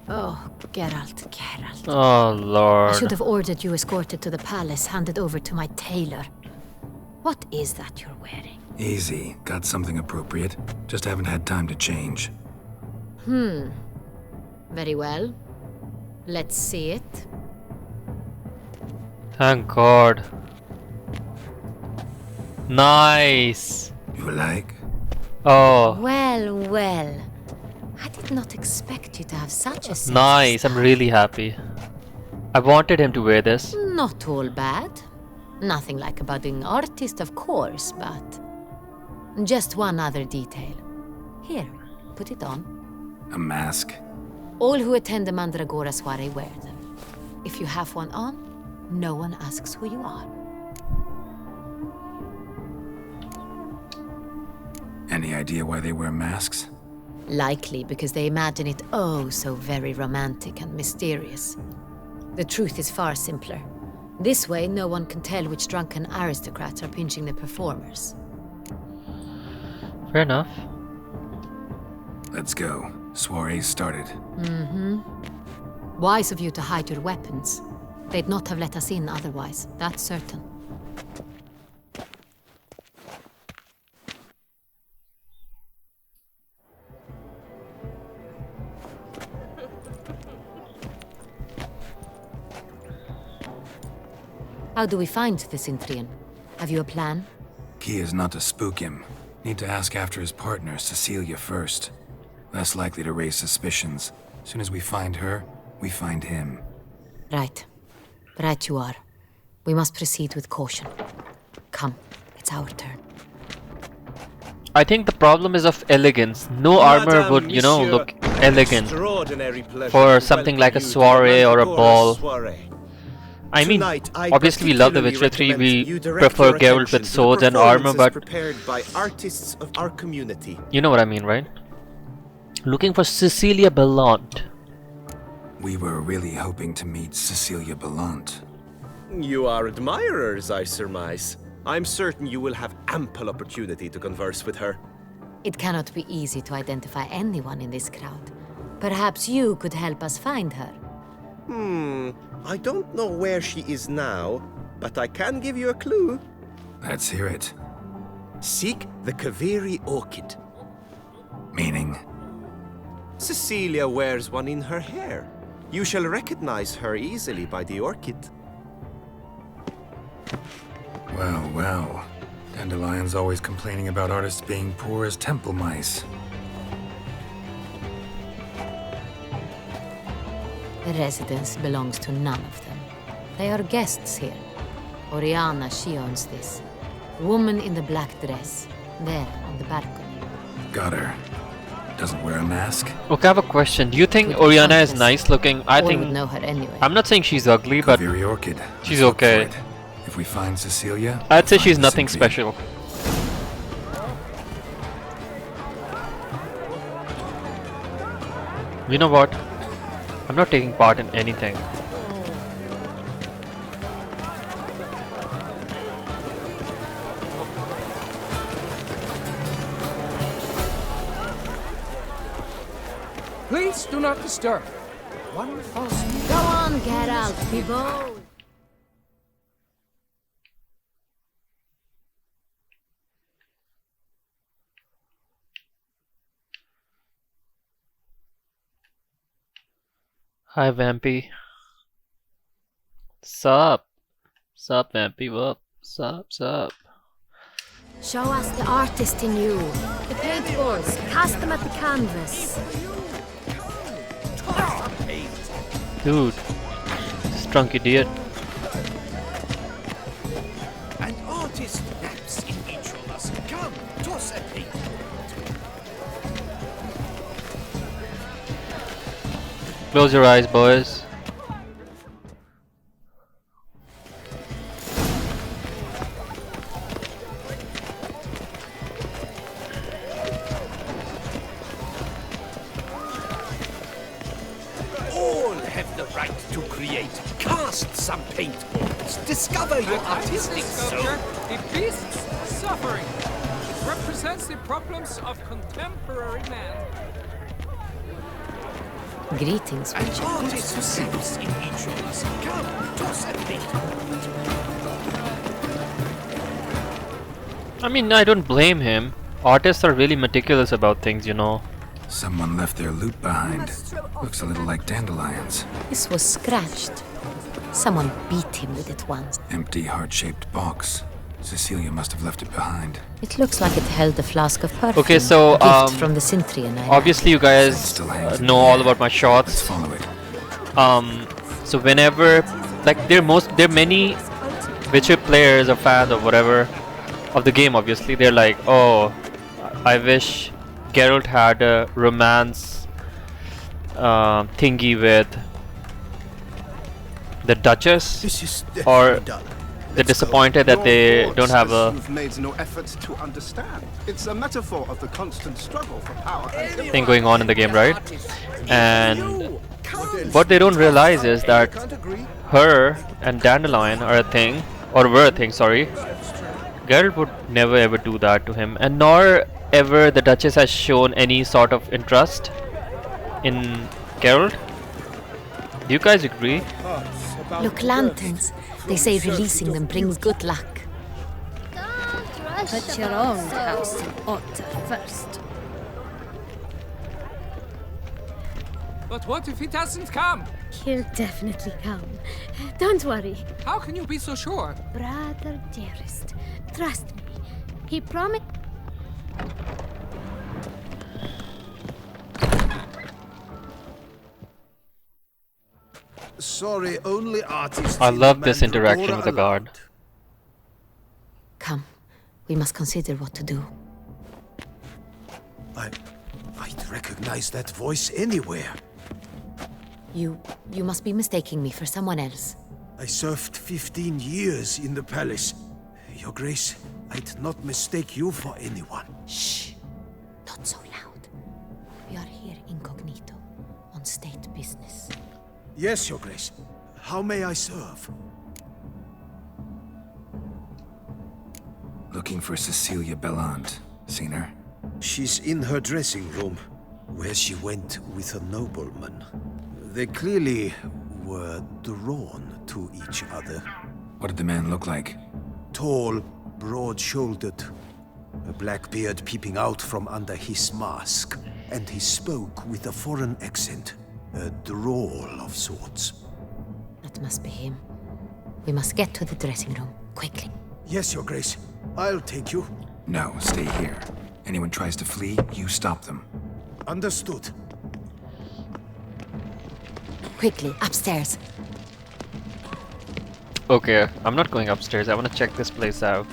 Oh, Geralt. Oh, Lord. I should have ordered you escorted to the palace, handed over to my tailor. What is that you're wearing? Easy. Got something appropriate. Just haven't had time to change. Very well. Let's see it. Thank God. Nice. You like? Oh, Well. I did not expect you to have such a sense of nice. I'm style. really happy. I wanted him to wear this. Not all bad. Nothing like a budding artist, of course, but... Just one other detail. Here, put it on. A mask? All who attend the Mandragora soiree wear them. If you have one on, no one asks who you are. Any idea why they wear masks? Likely because they imagine it oh so very romantic and mysterious. The truth is far simpler. This way, no one can tell which drunken aristocrats are pinching the performers. Fair enough. Let's go. Soiree's started. Wise of you to hide your weapons. They'd not have let us in otherwise, that's certain. How do we find the Cintrian? Have you a plan? Key is not to spook him. Need to ask after his partner, Cecilia, first. Less likely to raise suspicions. Soon as we find her, we find him. Right. Right you are. We must proceed with caution. Come, it's our turn. I think the problem is of elegance. No armor would, you know, look elegant for something like a soiree or a ball. I mean, obviously we love The Witcher 3, we prefer Geralt with swords and armor, but you know what I mean, right? Looking for Cecilia Bellant. We were really hoping to meet Cecilia Bellant. You are admirers, I surmise. I'm certain you will have ample opportunity to converse with her. It cannot be easy to identify anyone in this crowd. Perhaps you could help us find her. I don't know where she is now, but I can give you a clue. Let's hear it. Seek the Kaveri orchid. Meaning? Cecilia wears one in her hair. You shall recognize her easily by the orchid. Well. Dandelion's always complaining about artists being poor as temple mice. The residence belongs to none of them. They are guests here. Oriana, she owns this. Woman in the black dress, there on the balcony. Got her. Doesn't wear a mask? Okay, I have a question. Do you think With Oriana is confidence, nice looking? I All would think... know her anyway. I'm not saying she's ugly, but Kaveri orchid. she's Let's look okay. for it. If we find Cecilia, I'd say we'll she's find nothing Cintrian. special. You know what? I'm not taking part in anything. Please do not disturb. One false move. Go on, Geralt, be bold. Hi, Vampy. Sup? Sup, Vampy? What? Sup? Show us the artist in you. The paintballs, cast them at the canvas. Dude. This drunk idiot. An artist naps in each of us. Come, toss a paint. Close your eyes, boys. All have the right to create. Cast some paintballs. Discover your artistic soul. The beast's suffering. It represents the problems of contemporary man. Greetings, An Witcher. artist lives in each of us. Come, toss a paint pot. I mean, I don't blame him. Artists are really meticulous about things, you know. Someone left their loot behind. Looks a little like dandelions. This was scratched. Someone beat him with it once. Empty, heart-shaped box. Cecilia must have left it behind. It looks like it held a flask of perfume. Okay, so, a gift from the Cintrian island. Obviously, you guys Still hangs know in the all air. about my Let's shots. follow it. So whenever, like, there are many Witcher players or fans or whatever of the game. Obviously, they're like, oh, I wish Geralt had a romance thingy with the Duchess, This is or done. they're disappointed that they don't have a. You've made no effort to understand. It's a metaphor of the constant struggle for power and thing going on in the game, right? And what they don't realize is that her and Dandelion are a thing, or were a thing, sorry. Geralt would never ever do that to him, and nor ever the Duchess has shown any sort of interest in Geralt. Do you guys agree? Look, lanterns. They say releasing them brings good luck. Put your own house in order first. But what if he doesn't come? He'll definitely come. Don't worry. How can you be so sure? Brother dearest, trust me. He promised. Sorry, only artists. I in love this Mandragora interaction with the guard. allowed. Come, we must consider what to do. I'd recognize that voice anywhere. You must be mistaking me for someone else. I served 15 years in the palace. Your Grace, I'd not mistake you for anyone. Shh! Not so loud. We are here incognito, on state business. Yes, Your Grace. How may I serve? Looking for Cecilia Bellant. Seen her? She's in her dressing room, where she went with a nobleman. They clearly were drawn to each other. What did the man look like? Tall, broad-shouldered, a black beard peeping out from under his mask, and he spoke with a foreign accent, a drawl of sorts. That must be him. We must get to the dressing room, quickly. Yes, Your Grace. I'll take you. No, stay here. Anyone tries to flee, you stop them. Understood. Quickly, upstairs. Okay, I'm not going upstairs. I want to check this place out.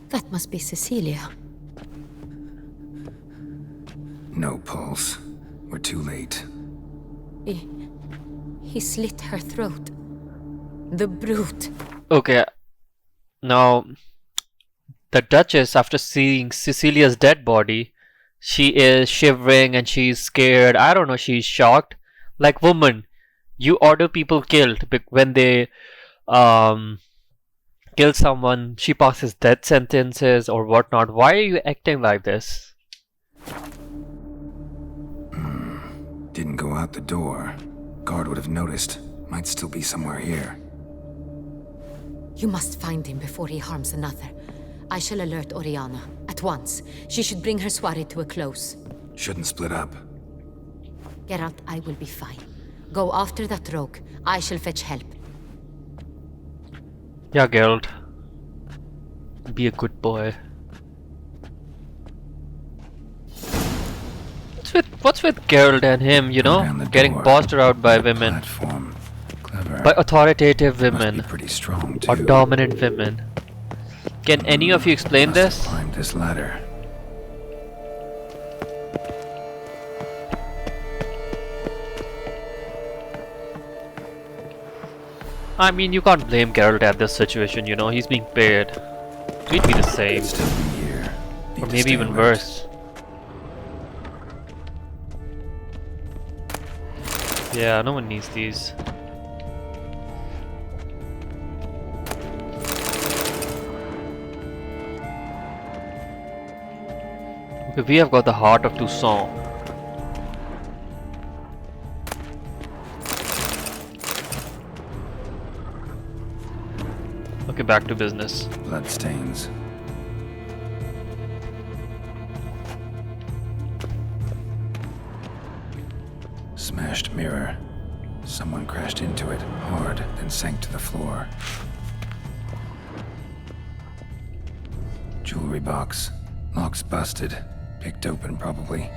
That must be Cecilia. No pulse. We're too late. He slit her throat. The brute. Okay, now the Duchess, after seeing Cecilia's dead body, she is shivering and she's scared. I don't know, she's shocked. Like, woman, you order people killed when they kill someone, she passes death sentences or whatnot. Why are you acting like this? Didn't go out the door. Guard would have noticed. Might still be somewhere here. You must find him before he harms another. I shall alert Oriana at once. She should bring her soirée to a close. Shouldn't split up. Geralt, I will be fine. Go after that rogue. I shall fetch help. Yeah, Geralt. Be a good boy. What's with Geralt and him, you know, Down the getting door. bossed out by women, Platform. Clever. by authoritative Must be women pretty strong too. or dominant women? Can any of you explain Must have this? climbed this ladder. I mean, you can't blame Geralt at this situation, you know, he's being paid. We'd be the same, Still be here. Need or to maybe stay even alert. worse. Yeah, no one needs these. Okay, we have got the heart of Toussaint. Okay, back to business. Bloodstains. Smashed mirror. Someone crashed into it hard, then sank to the floor. Jewelry box. Lock's busted. Picked open, probably.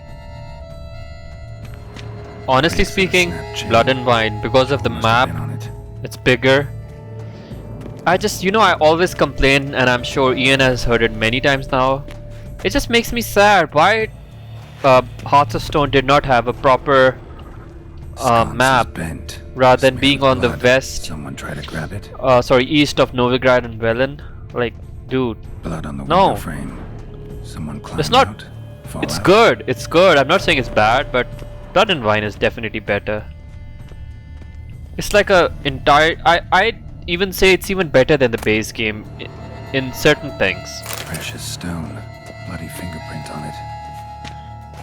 Honestly speaking, Blood and Wine, because of the Must have map, been on it. it's bigger. I just, you know, I always complain, and I'm sure Ian has heard it many times now. It just makes me sad. Why Hearts of Stone did not have a proper Sconce is map, bent. rather than Smeared being with on the blood. west, Someone try to grab it. sorry, east of Novigrad and Velen. Like, dude, Blood on the No. window frame. Someone climbed it's not. out. Fall It's out. good. It's good. I'm not saying it's bad, but Blood and Wine is definitely better. It's like a entire. I'd even say it's even better than the base game in certain things. Precious stone. Bloody fingerprint on it.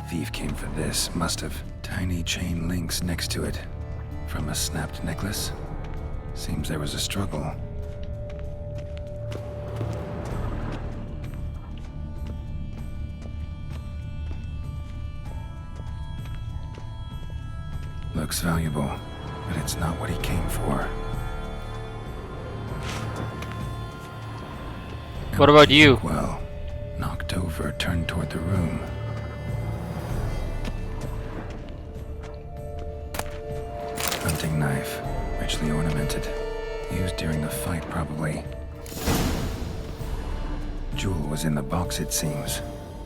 Thief came for this. Must have. Tiny chain links next to it. From a snapped necklace. Seems there was a struggle. Looks valuable, but it's not what he came for. What about you? Well, knocked over, turned toward the room. Hunting knife, richly ornamented. Used during the fight, probably. Jewel was in the box, it seems.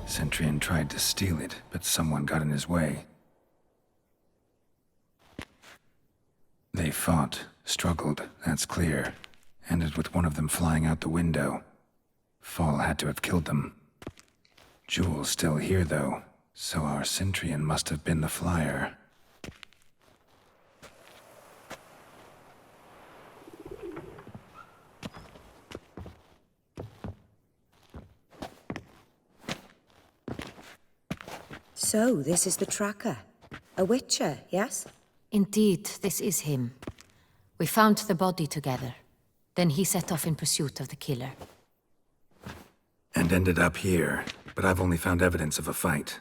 Centurion tried to steal it, but someone got in his way. They fought, struggled, that's clear. Ended with one of them flying out the window. Fall had to have killed them. Jewel's still here, though, so our Cintrian must have been the flyer. So, this is the tracker. A witcher, yes? Indeed, this is him. We found the body together. Then he set off in pursuit of the killer. And ended up here, but I've only found evidence of a fight.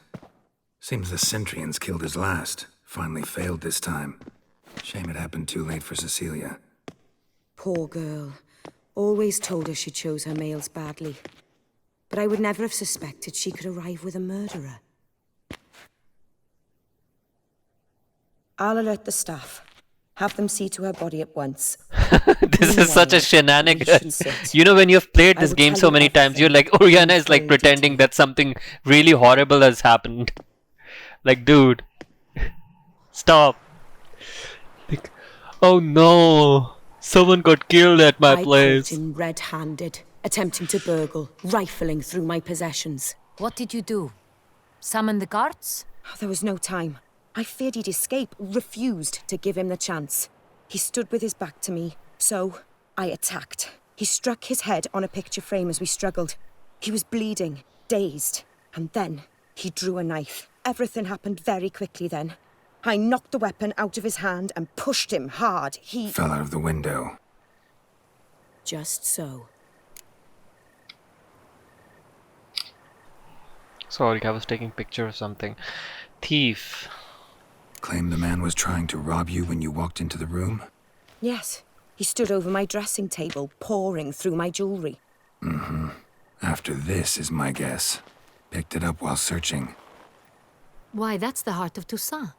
Seems the Cintrians killed his last. Finally failed this time. Shame it happened too late for Cecilia. Poor girl. Always told her she chose her males badly. But I would never have suspected she could arrive with a murderer. I'll alert the staff. Have them see to her body at once. This is such a Meanwhile, shenanigan. you should sit. You know, when you've played I this will game tell so you many times, you're like, everything Oriana in is like plain pretending detail. that something really horrible has happened. Like, dude, stop. Like, oh no, someone got killed at my I place. caught him red-handed, attempting to burgle, rifling through my possessions. What did you do? Summon the guards? There was no time. I feared he'd escape, refused to give him the chance. He stood with his back to me, so I attacked. He struck his head on a picture frame as we struggled. He was bleeding, dazed, and then he drew a knife. Everything happened very quickly then. I knocked the weapon out of his hand and pushed him hard. He... Fell out of the window. Just so. Sorry, I was taking picture of something. Thief. Claimed the man was trying to rob you when you walked into the room? Yes, he stood over my dressing table, pouring through my jewelry. After this is my guess. Picked it up while searching. Why, that's the heart of Toussaint.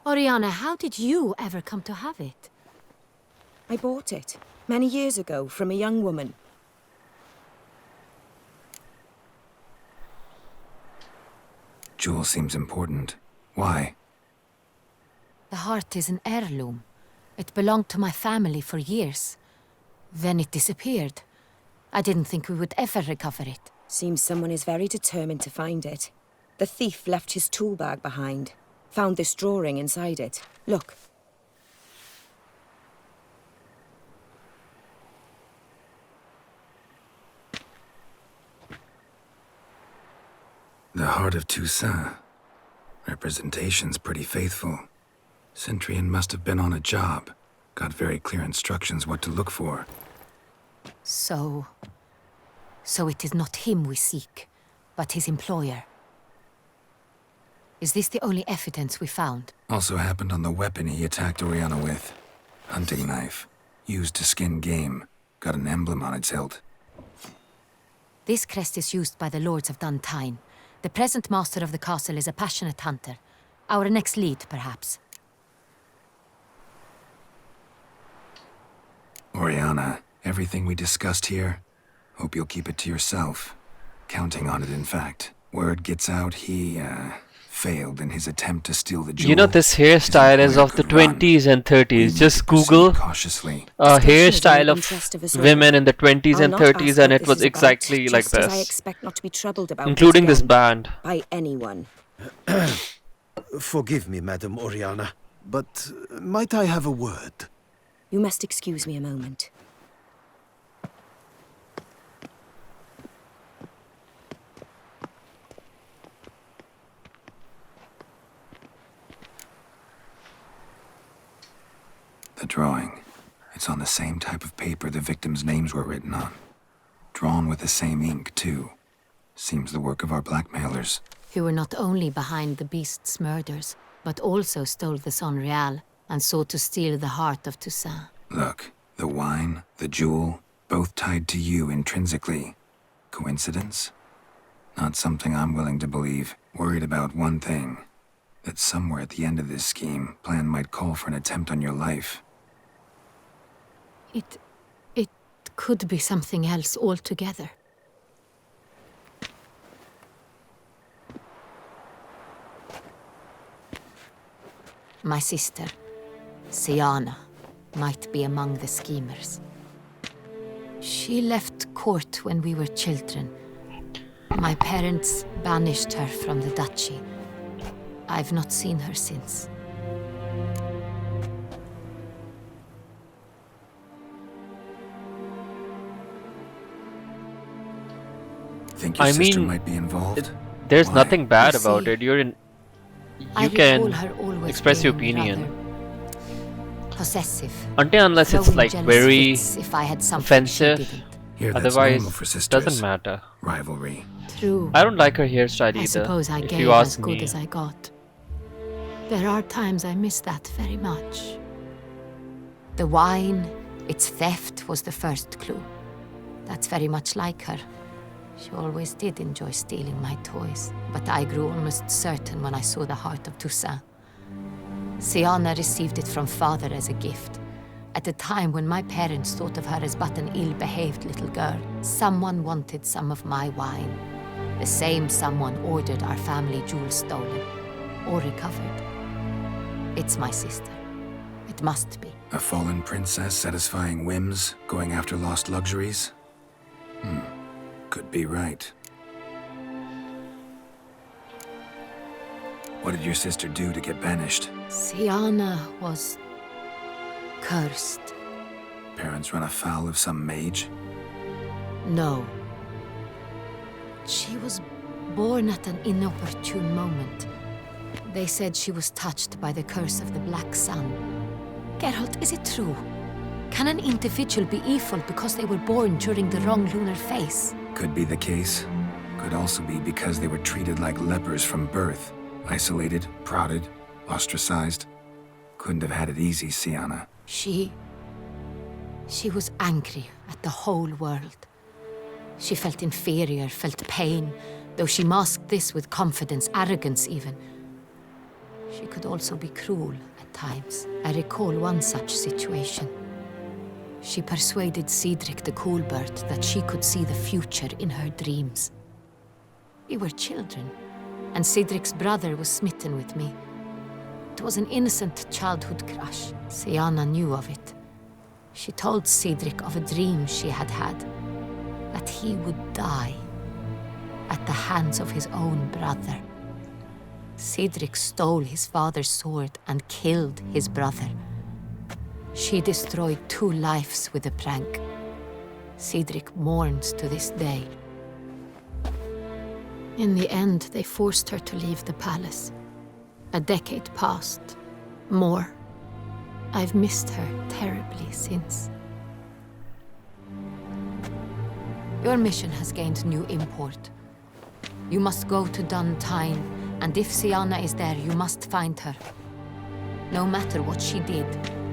Oriana, how did you ever come to have it? I bought it many years ago from a young woman. Jewel seems important. Why? The heart is an heirloom. It belonged to my family for years. Then it disappeared. I didn't think we would ever recover it. Seems someone is very determined to find it. The thief left his tool bag behind. Found this drawing inside it. Look. The heart of Toussaint. Representation's pretty faithful. Cintrian must have been on a job. Got very clear instructions what to look for. So it is not him we seek, but his employer. Is this the only evidence we found? Also happened on the weapon he attacked Oriana with. Hunting knife. Used to skin game. Got an emblem on its hilt. This crest is used by the Lords of Duntine. The present master of the castle is a passionate hunter. Our next lead, perhaps. Oriana, everything we discussed here, hope you'll keep it to yourself. Counting on it, in fact. Word gets out he, failed in his attempt to steal the jewel. You know, this hairstyle is of the 20s and 30s. Just Google a hairstyle of women in the 20s and 30s and it was exactly like this. I expect not to be troubled about including this band. By anyone. Forgive me, Madam Oriana, but might I have a word? You must excuse me a moment. The drawing. It's on the same type of paper the victims' names were written on. Drawn with the same ink, too. Seems the work of our blackmailers. Who were not only behind the beast's murders, but also stole the Son Real and sought to steal the heart of Toussaint. Look, the wine, the jewel, both tied to you intrinsically. Coincidence? Not something I'm willing to believe. Worried about one thing. That somewhere at the end of this scheme, plan might call for an attempt on your life. It could be something else altogether. My sister, Siana, might be among the schemers. She left court when we were children. My parents banished her from the duchy. I've not seen her since. Think your sister might be involved? There's Why? nothing bad You about see, it. You I can recall her always express your being opinion. rather possessive. Until unless it's Throwing like jealous very fits if I had something she offensive. didn't. Here, that's Otherwise, normal for sisters. doesn't matter. Rivalry. True. I don't like her hairstyle I either. suppose I if gave you as ask good me. as I got. There are times I miss that very much. The wine, its theft, was the first clue. That's very much like her. She always did enjoy stealing my toys, but I grew almost certain when I saw the heart of Toussaint. Siana received it from father as a gift. At a time when my parents thought of her as but an ill-behaved little girl, someone wanted some of my wine. The same someone ordered our family jewels stolen, or recovered. It's my sister. It must be. A fallen princess satisfying whims, going after lost luxuries? Could be right. What did your sister do to get banished? Siana was cursed. Parents run afoul of some mage? No. She was born at an inopportune moment. They said she was touched by the curse of the Black Sun. Geralt, is it true? Can an individual be evil because they were born during the wrong lunar phase? Could be the case. Could also be because they were treated like lepers from birth. Isolated, prodded, ostracized. Couldn't have had it easy, Siana. She was angry at the whole world. She felt inferior, felt pain, though she masked this with confidence, arrogance even. She could also be cruel at times. I recall one such situation. She persuaded Cedric the Coolbird that she could see the future in her dreams. We were children, and Cedric's brother was smitten with me. It was an innocent childhood crush. Sienna knew of it. She told Cedric of a dream she had had, that he would die at the hands of his own brother. Cedric stole his father's sword and killed his brother. She destroyed 2 lives with a prank. Cedric mourns to this day. In the end, they forced her to leave the palace. A decade passed. More. I've missed her terribly since. Your mission has gained new import. You must go to Duntine, and if Sienna is there, you must find her. No matter what she did,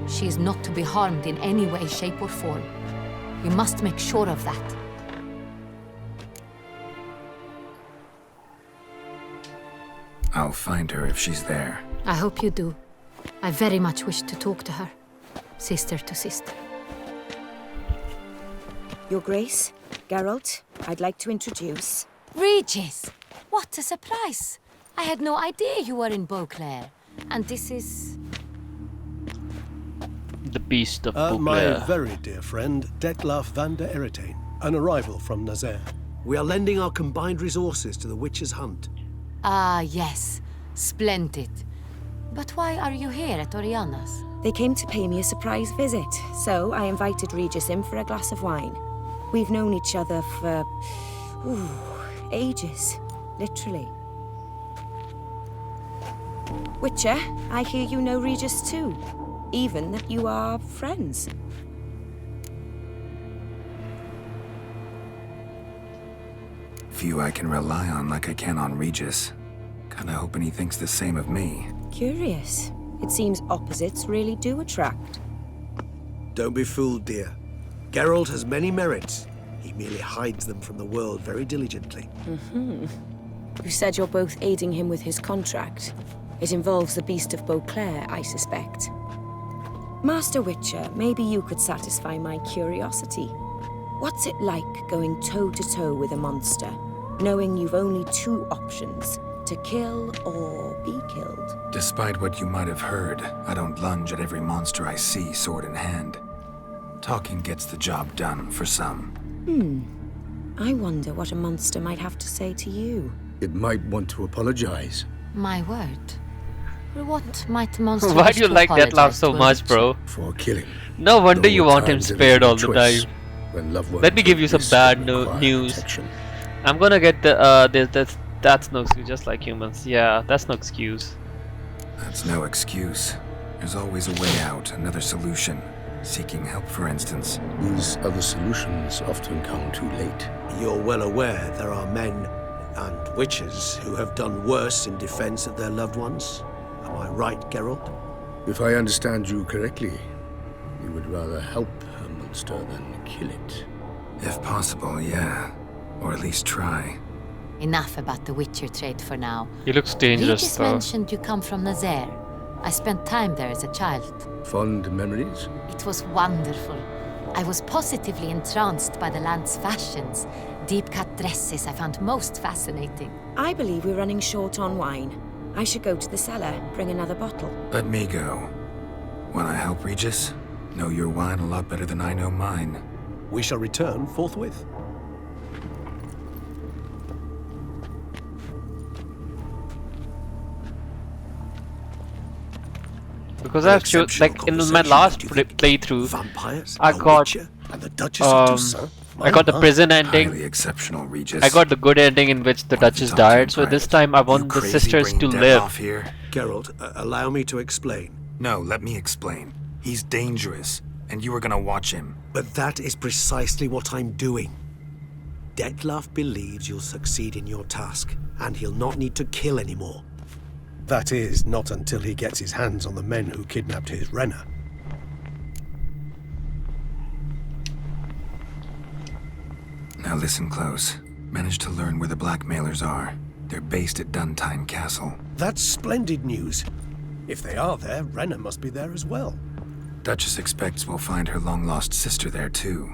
she is not to be harmed in any way, shape, or form. You must make sure of that. I'll find her if she's there. I hope you do. I very much wish to talk to her. Sister to sister. Your Grace, Geralt, I'd like to introduce... Regis! What a surprise! I had no idea you were in Beauclair. And this is... The Beast of My Beauclair. very dear friend, Detlef van der Eretain, an arrival from Nazaire. We are lending our combined resources to the Witch's Hunt. Ah, yes. Splendid. But why are you here at Oriana's? They came to pay me a surprise visit, so I invited Regis in for a glass of wine. We've known each other for... ages. Literally. Witcher, I hear you know Regis too. Even that you are friends. Few I can rely on like I can on Regis. Kinda hoping he thinks the same of me. Curious. It seems opposites really do attract. Don't be fooled, dear. Geralt has many merits. He merely hides them from the world very diligently. You said you're both aiding him with his contract. It involves the Beast of Beauclair, I suspect. Master Witcher, maybe you could satisfy my curiosity. What's it like going toe-to-toe with a monster, knowing you've only 2 options, to kill or be killed? Despite what you might have heard, I don't lunge at every monster I see sword in hand. Talking gets the job done for some. I wonder what a monster might have to say to you. It might want to apologize. My word. What might monster Why wish do you to like that laugh apologize so to a much, witcher? bro? For killing. No wonder There you were want him times of spared easy all the choice, time. when loved ones Let me give you were some bad required news. protection. I'm gonna get the that's no excuse, just like humans. Yeah, that's no excuse. That's no excuse. There's always a way out, another solution. Seeking help, for instance. These other solutions often come too late. You're well aware there are men and witches who have done worse in defense of their loved ones. Am I right, Geralt? If I understand you correctly, you would rather help a monster than kill it. If possible, yeah. Or at least try. Enough about the Witcher trade for now. He looks dangerous Regis though. mentioned you come from Nazaire. I spent time there as a child. Fond memories? It was wonderful. I was positively entranced by the land's fashions. Deep-cut dresses I found most fascinating. I believe we're running short on wine. I should go to the cellar, bring another bottle. Let me go. Wanna help, Regis? Know your wine a lot better than I know mine. We shall return forthwith. Because I've like in my last playthrough, Vampires, I a got witcher, and the Duchess of Toussaint. I got the prison ending. Highly exceptional, Regis. I got the good ending in which the Duchess died. So this time I want the sisters to live. Here? Geralt, allow me to explain. No, let me explain. He's dangerous, and you were gonna watch him. But that is precisely what I'm doing. Detlef believes you'll succeed in your task, and he'll not need to kill anymore. That is, not until he gets his hands on the men who kidnapped his Renna. Now listen close. Managed to learn where the blackmailers are. They're based at Duntine Castle. That's splendid news. If they are there, Renna must be there as well. Duchess expects we'll find her long-lost sister there, too.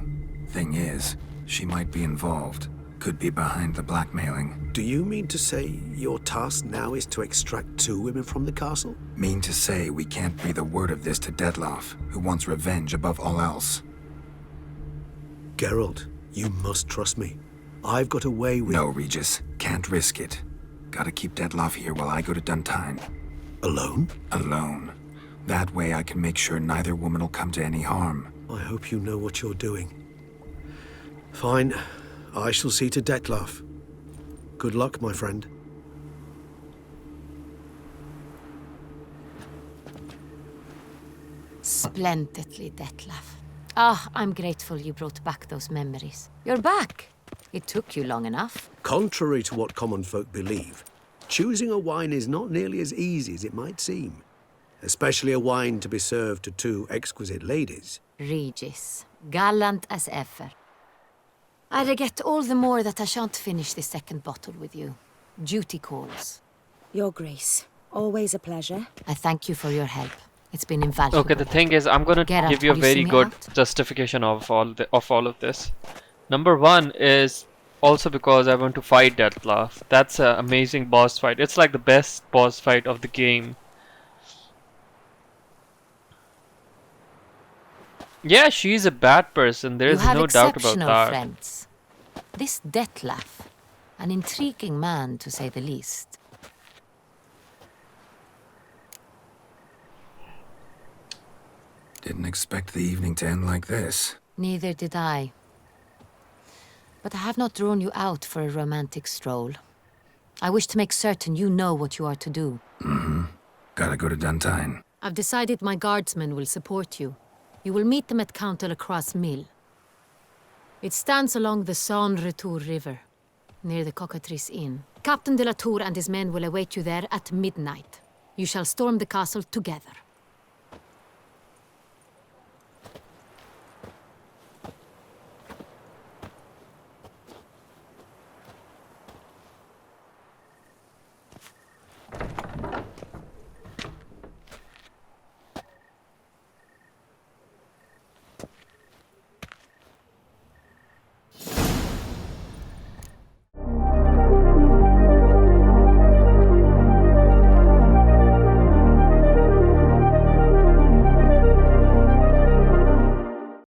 Thing is, she might be involved. Could be behind the blackmailing. Do you mean to say your task now is to extract 2 women from the castle? Mean to say we can't breathe a word of this to Dettlaff, who wants revenge above all else. Geralt, you must trust me. I've got a way with... No, Regis. Can't risk it. Gotta keep Dettlaff here while I go to Duntine. Alone? Alone. That way I can make sure neither woman will come to any harm. I hope you know what you're doing. Fine. I shall see to Dettlaff. Good luck, my friend. Splendidly, Dettlaff. Ah, I'm grateful you brought back those memories. You're back! It took you long enough. Contrary to what common folk believe, choosing a wine is not nearly as easy as it might seem. Especially a wine to be served to 2 exquisite ladies. Regis, gallant as ever. I regret all the more that I shan't finish this second bottle with you. Duty calls. Your Grace, always a pleasure. I thank you for your help. It's been invaluable. Okay, the thing is, I'm gonna Geralt, give you a will very see me good out? justification of all of this. Number 1 is also because I want to fight Dettlaff. That's an amazing boss fight. It's like the best boss fight of the game. Yeah, she's a bad person. There is no doubt about exceptional that. friends. This Dettlaff, an intriguing man to say the least. Didn't expect the evening to end like this. Neither did I. But I have not drawn you out for a romantic stroll. I wish to make certain you know what you are to do. Mm-hmm. Gotta go to Duntine. I've decided my guardsmen will support you. You will meet them at Count de la Croix Mill. It stands along the Saône-Retour River, near the Cockatrice Inn. Captain de la Tour and his men will await you there at midnight. You shall storm the castle together.